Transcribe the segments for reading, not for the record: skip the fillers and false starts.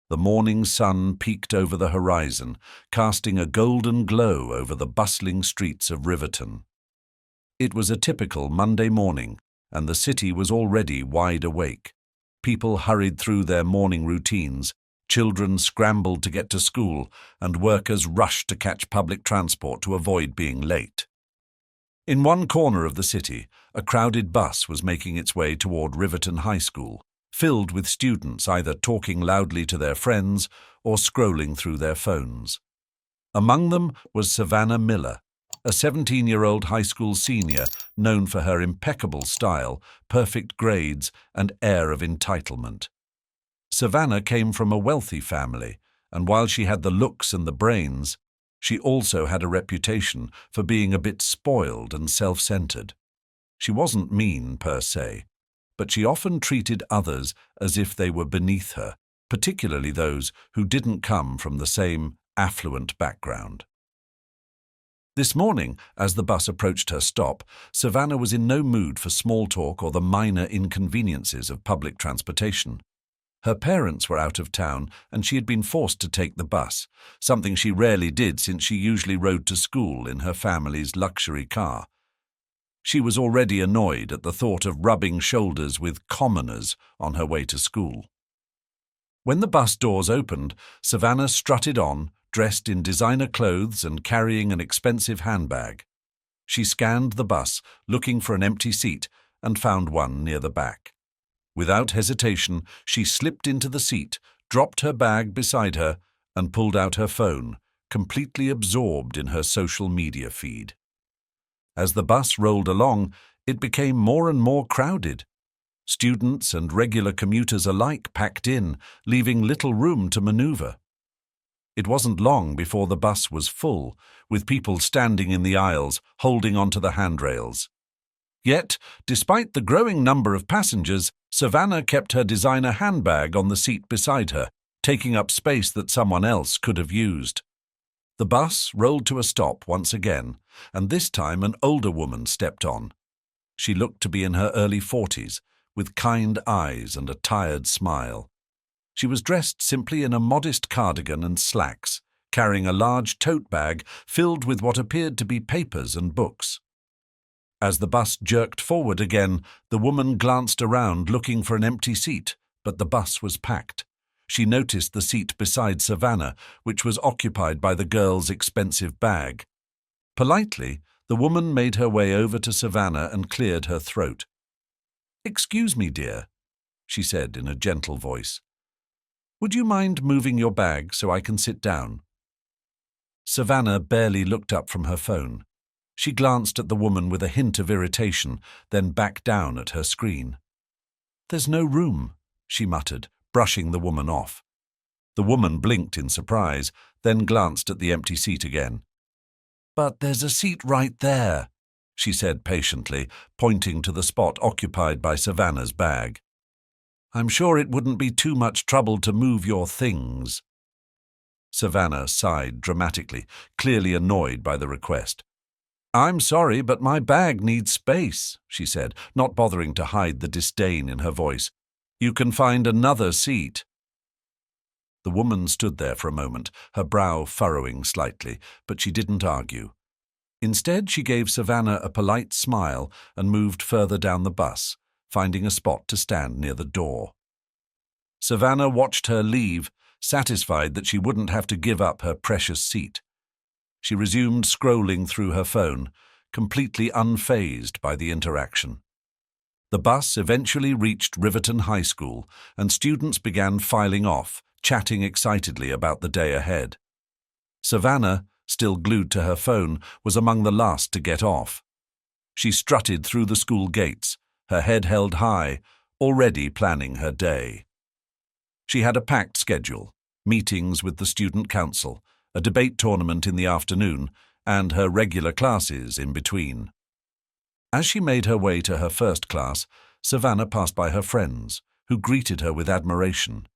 The morning sun peeked over the horizon, casting a golden glow over the bustling streets of Riverton. It was a typical Monday morning, and the city was already wide awake. People hurried through their morning routines, children scrambled to get to school, and workers rushed to catch public transport to avoid being late. In one corner of the city, a crowded bus was making its way toward Riverton High School, filled with students either talking loudly to their friends or scrolling through their phones. Among them was Savannah Miller, a 17-year-old high school senior known for her impeccable style, perfect grades, and air of entitlement. Savannah came from a wealthy family, and while she had the looks and the brains, she also had a reputation for being a bit spoiled and self-centered. She wasn't mean per se, but she often treated others as if they were beneath her, particularly those who didn't come from the same affluent background. This morning, as the bus approached her stop, Savannah was in no mood for small talk or the minor inconveniences of public transportation. Her parents were out of town, and she had been forced to take the bus, something she rarely did since she usually rode to school in her family's luxury car. She was already annoyed at the thought of rubbing shoulders with commoners on her way to school. When the bus doors opened, Savannah strutted on, dressed in designer clothes and carrying an expensive handbag. She scanned the bus, looking for an empty seat, and found one near the back. Without hesitation, she slipped into the seat, dropped her bag beside her, and pulled out her phone, completely absorbed in her social media feed. As the bus rolled along, it became more and more crowded. Students and regular commuters alike packed in, leaving little room to maneuver. It wasn't long before the bus was full, with people standing in the aisles, holding onto the handrails. Yet, despite the growing number of passengers, Savannah kept her designer handbag on the seat beside her, taking up space that someone else could have used. The bus rolled to a stop once again, and this time an older woman stepped on. She looked to be in her early 40s, with kind eyes and a tired smile. She was dressed simply in a modest cardigan and slacks, carrying a large tote bag filled with what appeared to be papers and books. As the bus jerked forward again, the woman glanced around looking for an empty seat, but the bus was packed. She noticed the seat beside Savannah, which was occupied by the girl's expensive bag. Politely, the woman made her way over to Savannah and cleared her throat. "Excuse me, dear," she said in a gentle voice. "Would you mind moving your bag so I can sit down?" Savannah barely looked up from her phone. She glanced at the woman with a hint of irritation, then back down at her screen. "There's no room," she muttered, brushing the woman off. The woman blinked in surprise, then glanced at the empty seat again. "But there's a seat right there," she said patiently, pointing to the spot occupied by Savannah's bag. "I'm sure it wouldn't be too much trouble to move your things." Savannah sighed dramatically, clearly annoyed by the request. "I'm sorry, but my bag needs space," she said, not bothering to hide the disdain in her voice. "You can find another seat." The woman stood there for a moment, her brow furrowing slightly, but she didn't argue. Instead, she gave Savannah a polite smile and moved further down the bus, finding a spot to stand near the door. Savannah watched her leave, satisfied that she wouldn't have to give up her precious seat. She resumed scrolling through her phone, completely unfazed by the interaction. The bus eventually reached Riverton High School, and students began filing off, chatting excitedly about the day ahead. Savannah, still glued to her phone, was among the last to get off. She strutted through the school gates, her head held high, already planning her day. She had a packed schedule, meetings with the student council, a debate tournament in the afternoon, and her regular classes in between. As she made her way to her first class, Savannah passed by her friends, who greeted her with admiration.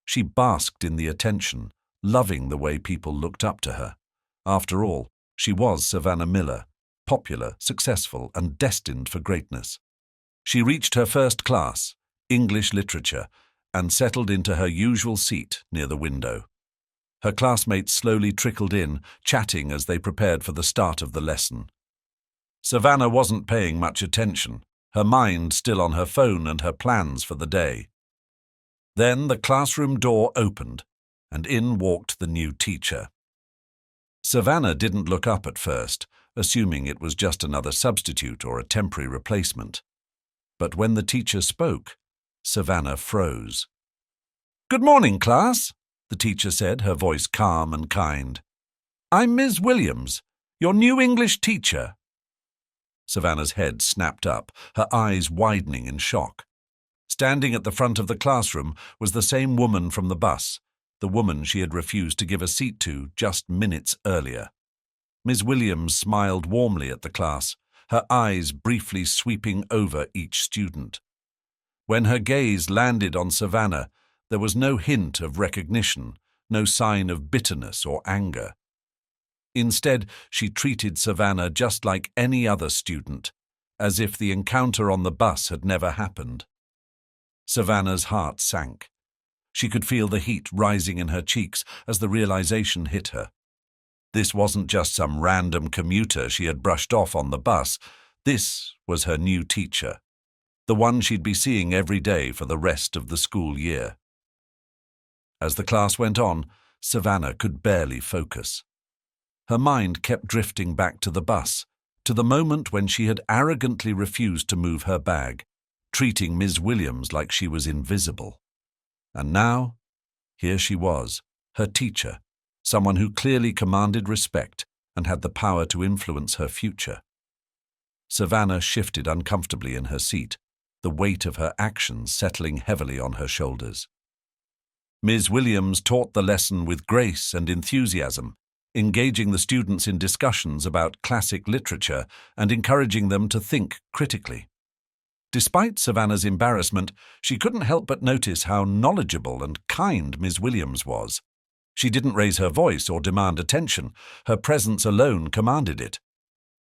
She basked in the attention, loving the way people looked up to her. After all, she was Savannah Miller, popular, successful, and destined for greatness. She reached her first class, English literature, and settled into her usual seat near the window. Her classmates slowly trickled in, chatting as they prepared for the start of the lesson. Savannah wasn't paying much attention, her mind still on her phone and her plans for the day. Then the classroom door opened, and in walked the new teacher. Savannah didn't look up at first, assuming it was just another substitute or a temporary replacement. But when the teacher spoke, Savannah froze. "Good morning, class," the teacher said, her voice calm and kind. "I'm Ms. Williams, your new English teacher." Savannah's head snapped up, her eyes widening in shock. Standing at the front of the classroom was the same woman from the bus, the woman she had refused to give a seat to just minutes earlier. Ms. Williams smiled warmly at the class, her eyes briefly sweeping over each student. When her gaze landed on Savannah, there was no hint of recognition, no sign of bitterness or anger. Instead, she treated Savannah just like any other student, as if the encounter on the bus had never happened. Savannah's heart sank. She could feel the heat rising in her cheeks as the realization hit her. This wasn't just some random commuter she had brushed off on the bus. This was her new teacher, the one she'd be seeing every day for the rest of the school year. As the class went on, Savannah could barely focus. Her mind kept drifting back to the bus, to the moment when she had arrogantly refused to move her bag, treating Ms. Williams like she was invisible. And now, here she was, her teacher, someone who clearly commanded respect and had the power to influence her future. Savannah shifted uncomfortably in her seat, the weight of her actions settling heavily on her shoulders. Ms. Williams taught the lesson with grace and enthusiasm, engaging the students in discussions about classic literature and encouraging them to think critically. Despite Savannah's embarrassment, she couldn't help but notice how knowledgeable and kind Ms. Williams was. She didn't raise her voice or demand attention. Her presence alone commanded it.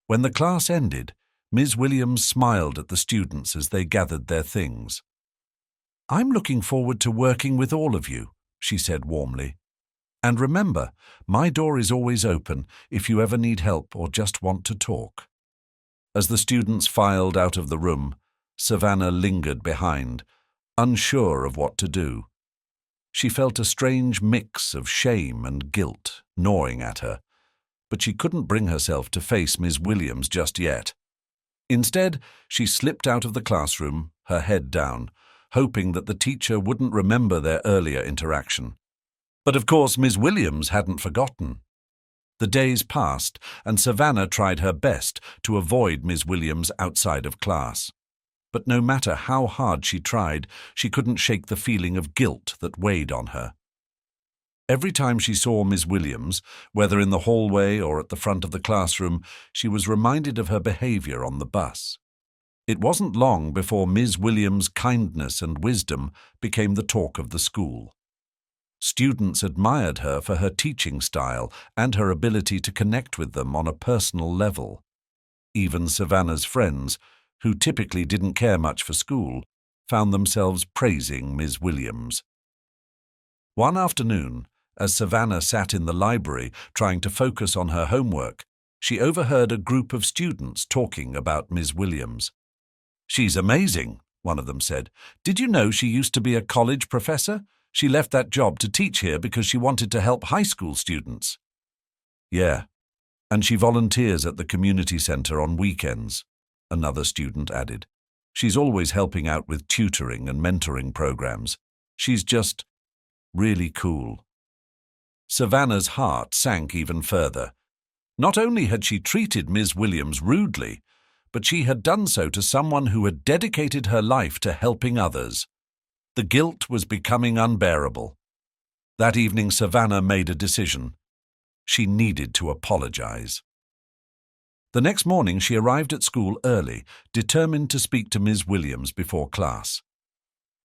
When the class ended, Ms. Williams smiled at the students as they gathered their things. "I'm looking forward to working with all of you," she said warmly. "And remember, my door is always open if you ever need help or just want to talk." As the students filed out of the room, Savannah lingered behind, unsure of what to do. She felt a strange mix of shame and guilt gnawing at her, but she couldn't bring herself to face Ms. Williams just yet. Instead, she slipped out of the classroom, her head down, hoping that the teacher wouldn't remember their earlier interaction. But of course, Ms. Williams hadn't forgotten. The days passed, and Savannah tried her best to avoid Ms. Williams outside of class. But no matter how hard she tried, she couldn't shake the feeling of guilt that weighed on her. Every time she saw Ms. Williams, whether in the hallway or at the front of the classroom, she was reminded of her behavior on the bus. It wasn't long before Ms. Williams' kindness and wisdom became the talk of the school. Students admired her for her teaching style and her ability to connect with them on a personal level. Even Savannah's friends, who typically didn't care much for school, found themselves praising Ms. Williams. One afternoon, as Savannah sat in the library trying to focus on her homework, she overheard a group of students talking about Ms. Williams. "She's amazing," one of them said. "Did you know she used to be a college professor? She left that job to teach here because she wanted to help high school students." "Yeah, and she volunteers at the community center on weekends," another student added. "She's always helping out with tutoring and mentoring programs. She's just really cool." Savannah's heart sank even further. Not only had she treated Ms. Williams rudely, but she had done so to someone who had dedicated her life to helping others. The guilt was becoming unbearable. That evening, Savannah made a decision. She needed to apologize. The next morning, she arrived at school early, determined to speak to Ms. Williams before class.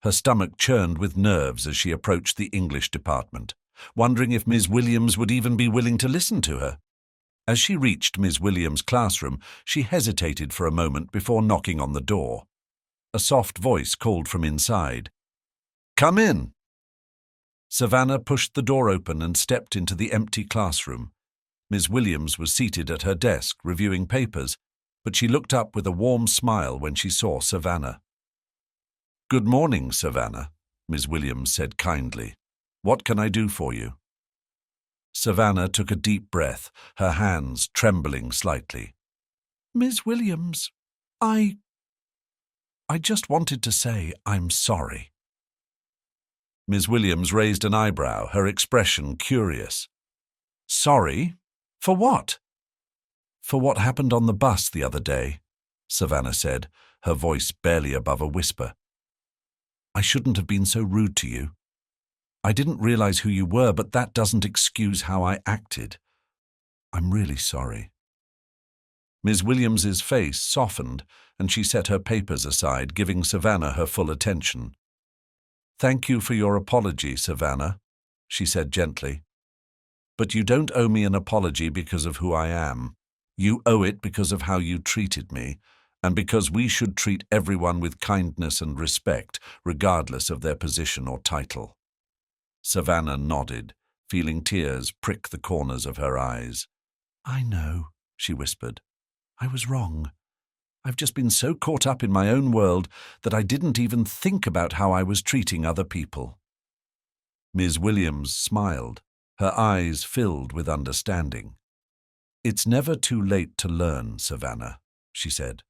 Her stomach churned with nerves as she approached the English department, wondering if Ms. Williams would even be willing to listen to her. As she reached Ms. Williams' classroom, she hesitated for a moment before knocking on the door. A soft voice called from inside. Come in." Savannah pushed the door open and stepped into the empty classroom. Ms. Williams was seated at her desk, reviewing papers, but she looked up with a warm smile when she saw Savannah. "Good morning, Savannah," Ms. Williams said kindly. "What can I do for you?" Savannah took a deep breath, her hands trembling slightly. "Ms. Williams, I just wanted to say I'm sorry." Ms. Williams raised an eyebrow, her expression curious. "Sorry? For what?" "For what happened on the bus the other day," Savannah said, her voice barely above a whisper. "I shouldn't have been so rude to you. I didn't realize who you were, but that doesn't excuse how I acted. I'm really sorry." Ms. Williams's face softened, and she set her papers aside, giving Savannah her full attention. "Thank you for your apology, Savannah," she said gently. "But you don't owe me an apology because of who I am. You owe it because of how you treated me, and because we should treat everyone with kindness and respect, regardless of their position or title." Savannah nodded, feeling tears prick the corners of her eyes. "I know," she whispered. "I was wrong. I've just been so caught up in my own world that I didn't even think about how I was treating other people." Ms. Williams smiled, her eyes filled with understanding. "It's never too late to learn, Savannah," she said.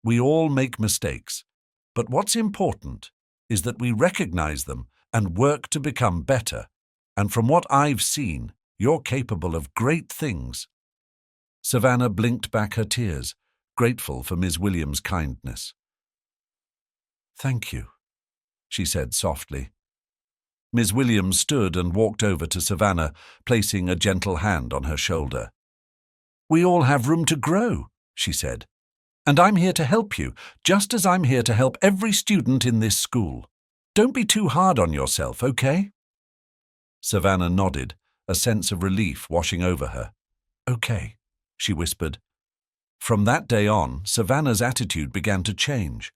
"We all make mistakes, but what's important is that we recognize them and work to become better. And from what I've seen, you're capable of great things." Savannah blinked back her tears, grateful for Ms. Williams' kindness. "Thank you," she said softly. Ms. Williams stood and walked over to Savannah, placing a gentle hand on her shoulder. "We all have room to grow," she said. "And I'm here to help you, just as I'm here to help every student in this school. Don't be too hard on yourself, okay?" Savannah nodded, a sense of relief washing over her. "Okay," she whispered. From that day on, Savannah's attitude began to change.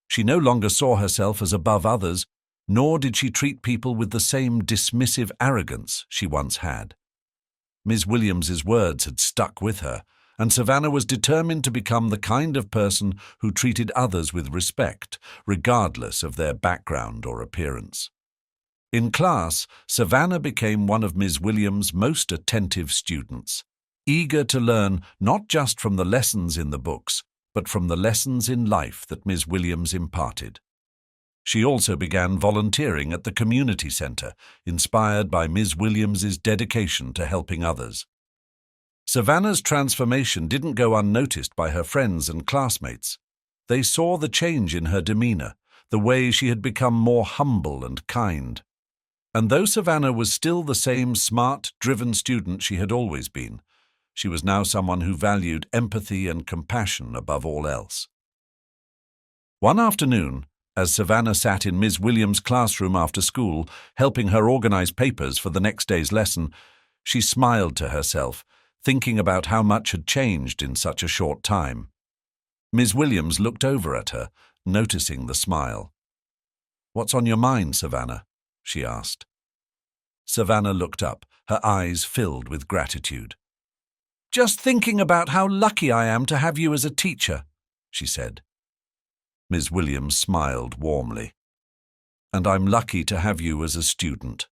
She no longer saw herself as above others, nor did she treat people with the same dismissive arrogance she once had. Ms. Williams's words had stuck with her, and Savannah was determined to become the kind of person who treated others with respect, regardless of their background or appearance. In class, Savannah became one of Ms. Williams' most attentive students, eager to learn not just from the lessons in the books, but from the lessons in life that Ms. Williams imparted. She also began volunteering at the community center, inspired by Ms. Williams's dedication to helping others. Savannah's transformation didn't go unnoticed by her friends and classmates. They saw the change in her demeanor, the way she had become more humble and kind. And though Savannah was still the same smart, driven student she had always been, she was now someone who valued empathy and compassion above all else. One afternoon, as Savannah sat in Ms. Williams' classroom after school, helping her organize papers for the next day's lesson, she smiled to herself, thinking about how much had changed in such a short time. Ms. Williams looked over at her, noticing the smile. "What's on your mind, Savannah?" she asked. Savannah looked up, her eyes filled with gratitude. "Just thinking about how lucky I am to have you as a teacher," she said. Ms. Williams smiled warmly. "And I'm lucky to have you as a student."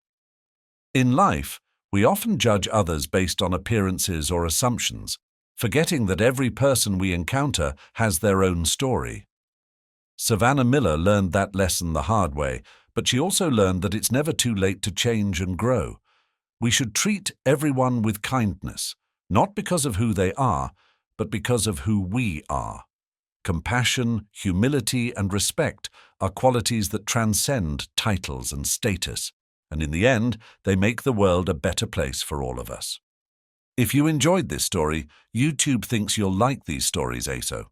In life, we often judge others based on appearances or assumptions, forgetting that every person we encounter has their own story. Savannah Miller learned that lesson the hard way, but she also learned that it's never too late to change and grow. We should treat everyone with kindness, not because of who they are, but because of who we are. Compassion, humility, and respect are qualities that transcend titles and status, and in the end, they make the world a better place for all of us. If you enjoyed this story, YouTube thinks you'll like these stories, ASO.